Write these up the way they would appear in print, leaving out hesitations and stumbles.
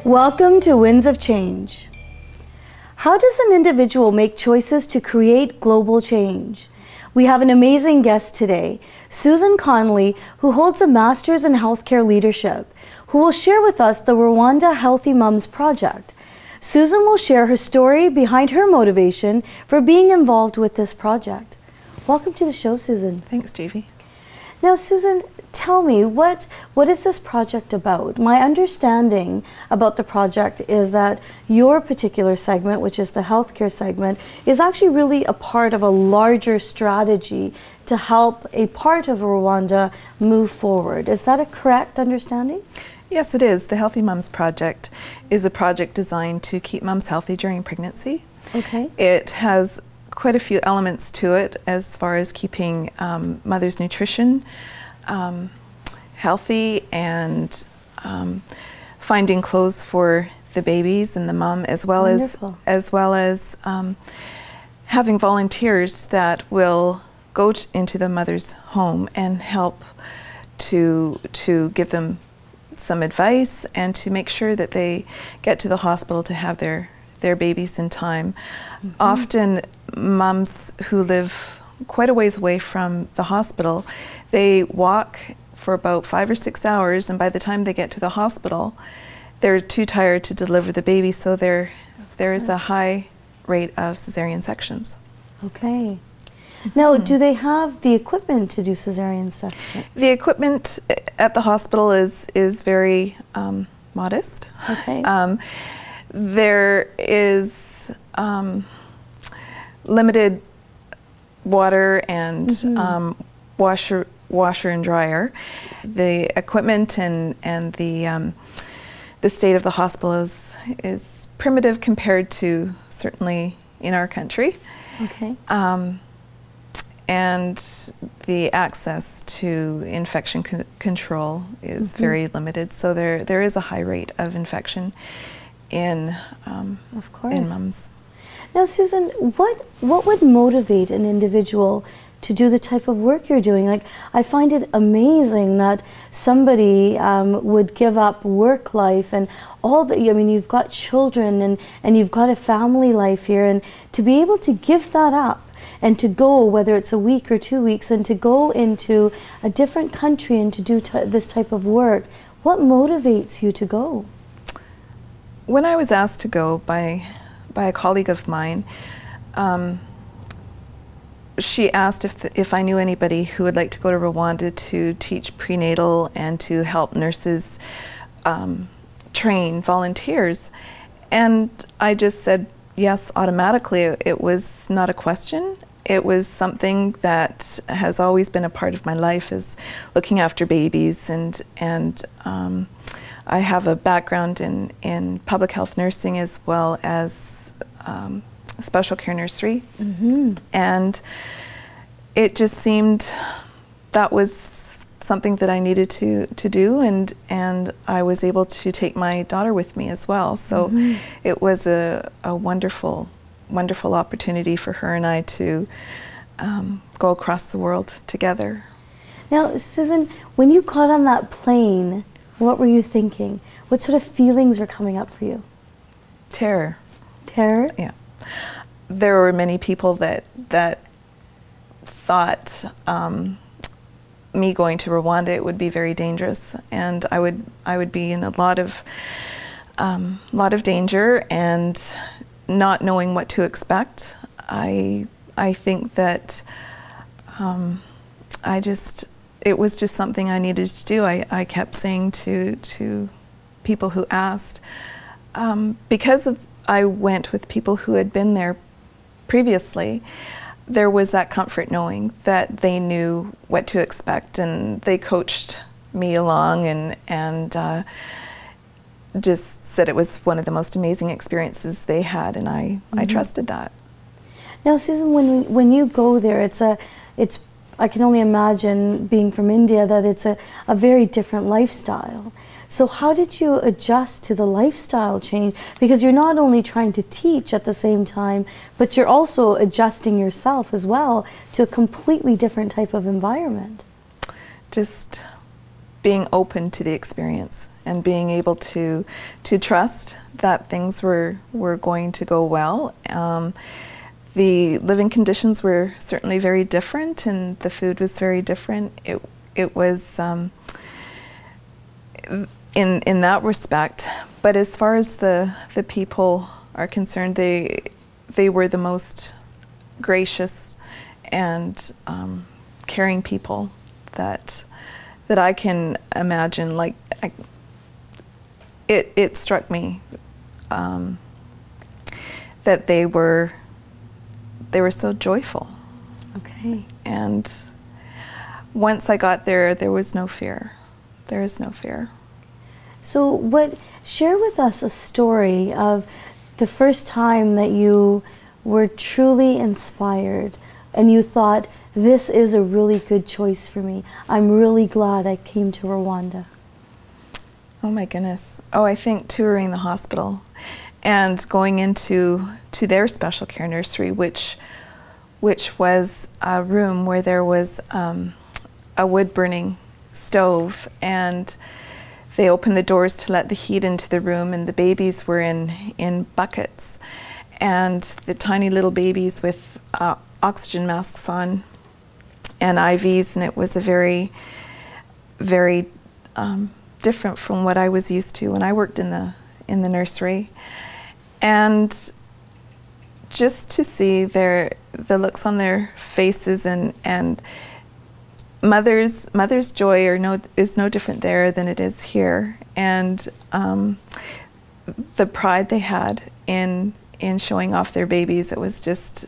Welcome to Winds of Change. How does an individual make choices to create global change? We have an amazing guest today, Susan Conley, who holds a Master's in Healthcare Leadership, who will share with us the Rwanda Healthy Mums Project. Susan will share her story behind her motivation for being involved with this project. Welcome to the show, Susan. Thanks, Davey. Now, Susan, tell me, what is this project about? My understanding about the project is that your particular segment, which is the healthcare segment, is actually really a part of a larger strategy to help a part of Rwanda move forward. Is that a correct understanding? Yes, it is. The Healthy Mums Project is a project designed to keep mums healthy during pregnancy. Okay. It has quite a few elements to it as far as keeping mother's nutrition healthy and finding clothes for the babies and the mom, as well as having volunteers that will go into the mother's home and help to give them some advice and to make sure that they get to the hospital to have their babies in time. Mm-hmm. Often mums who live quite a ways away from the hospital, they walk for about 5 or 6 hours, and by the time they get to the hospital, they're too tired to deliver the baby, so there is a high rate of cesarean sections. Okay. Now, do they have the equipment to do cesarean section? The equipment at the hospital is very modest. Okay. There is limited water and washer and dryer. The equipment and the state of the hospital is primitive compared to certainly in our country. Okay. And the access to infection control is very limited. So there is a high rate of infection in mums. Now, Susan, what would motivate an individual to do the type of work you're doing? Like, I find it amazing that somebody would give up work life and all the, I mean, you've got children and you've got a family life here, and to be able to give that up and to go, whether it's a week or 2 weeks, and to go into a different country and to do this type of work, what motivates you to go? When I was asked to go by a colleague of mine, she asked if I knew anybody who would like to go to Rwanda to teach prenatal and to help nurses train volunteers. And I just said yes automatically. It was not a question. It was something that has always been a part of my life, is looking after babies, and I have a background in public health nursing as well as special care nursery. And it just seemed that was something that I needed to do, and I was able to take my daughter with me as well. So it was a wonderful opportunity for her and I to go across the world together. Now, Susan, when you got on that plane, what were you thinking? What sort of feelings were coming up for you? Terror. Terror? Yeah. There were many people that thought me going to Rwanda, it would be very dangerous, and I would be in a lot of danger and not knowing what to expect. I think that it was just something I needed to do. I kept saying to people who asked, because I went with people who had been there previously, there was that comfort knowing that they knew what to expect, and they coached me along and just said it was one of the most amazing experiences they had, and I trusted that. Now, Susan, when you go there, I can only imagine, being from India, that it's a very different lifestyle. So how did you adjust to the lifestyle change? Because you're not only trying to teach at the same time, but you're also adjusting yourself as well to a completely different type of environment. Just being open to the experience and being able to trust that things were going to go well. The living conditions were certainly very different, and the food was very different. It was in that respect. But as far as the people are concerned, they were the most gracious and caring people that I can imagine. Like, it struck me that they were so joyful. Okay. And once I got there, there was no fear. There is no fear. So share with us a story of the first time that you were truly inspired and you thought, this is a really good choice for me. I'm really glad I came to Rwanda. Oh my goodness. Oh, I think touring the hospital and going into their special care nursery, which was a room where there was a wood-burning stove, and they opened the doors to let the heat into the room, and the babies were in buckets, and the tiny little babies with oxygen masks on and IVs, and it was a very, very different from what I was used to when I worked in the nursery. And just to see the looks on their faces, and mother's joy is no different there than it is here, and the pride they had in showing off their babies, it was just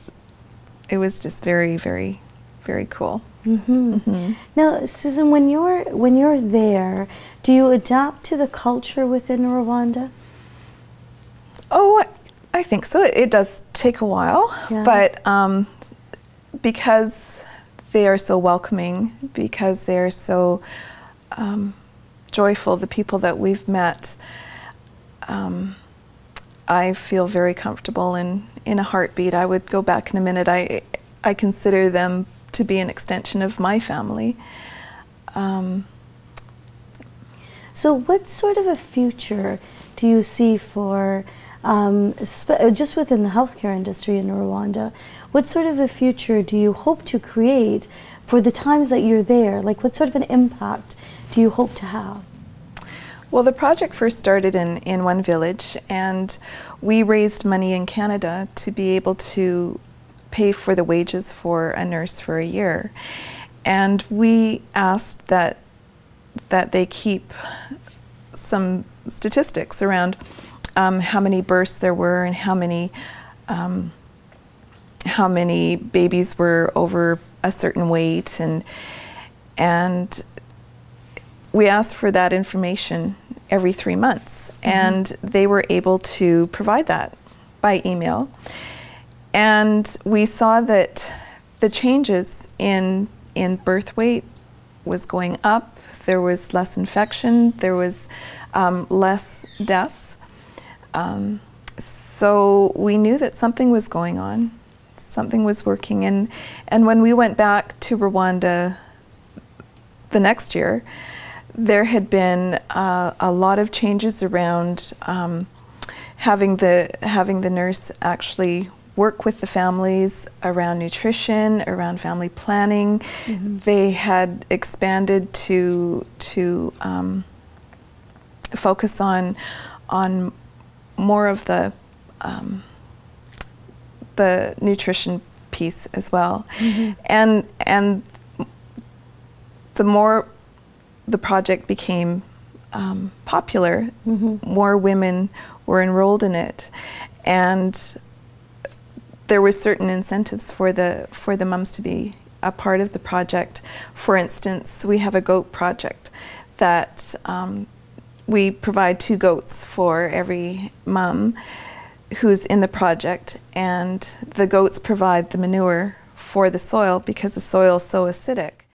very, very, very cool. Mm-hmm. Mm-hmm. Now, Susan, when you're there, do you adapt to the culture within Rwanda? Oh, I think so. It does take a while, yeah. But because they are so welcoming, because they are so joyful, the people that we've met, I feel very comfortable in a heartbeat. I would go back in a minute. I consider them to be an extension of my family. So what sort of a future do you see for, just within the healthcare industry in Rwanda, what sort of a future do you hope to create for the times that you're there? Like, what sort of an impact do you hope to have? Well, the project first started in one village, and we raised money in Canada to be able to pay for the wages for a nurse for a year. And we asked that they keep some statistics around how many births there were and how many babies were over a certain weight, and we asked for that information every 3 months, and they were able to provide that by email. And we saw that the changes in birth weight was going up. There was less infection. There was less deaths. So we knew that something was going on. Something was working. And when we went back to Rwanda the next year, there had been a lot of changes around having the nurse actually work with the families around nutrition, around family planning. Mm-hmm. They had expanded to focus on more of the nutrition piece as well. Mm-hmm. And the more the project became popular, mm-hmm. more women were enrolled in it, and there were certain incentives for the mums to be a part of the project. For instance, we have a goat project that we provide 2 goats for every mum who's in the project, and the goats provide the manure for the soil because the soil is so acidic.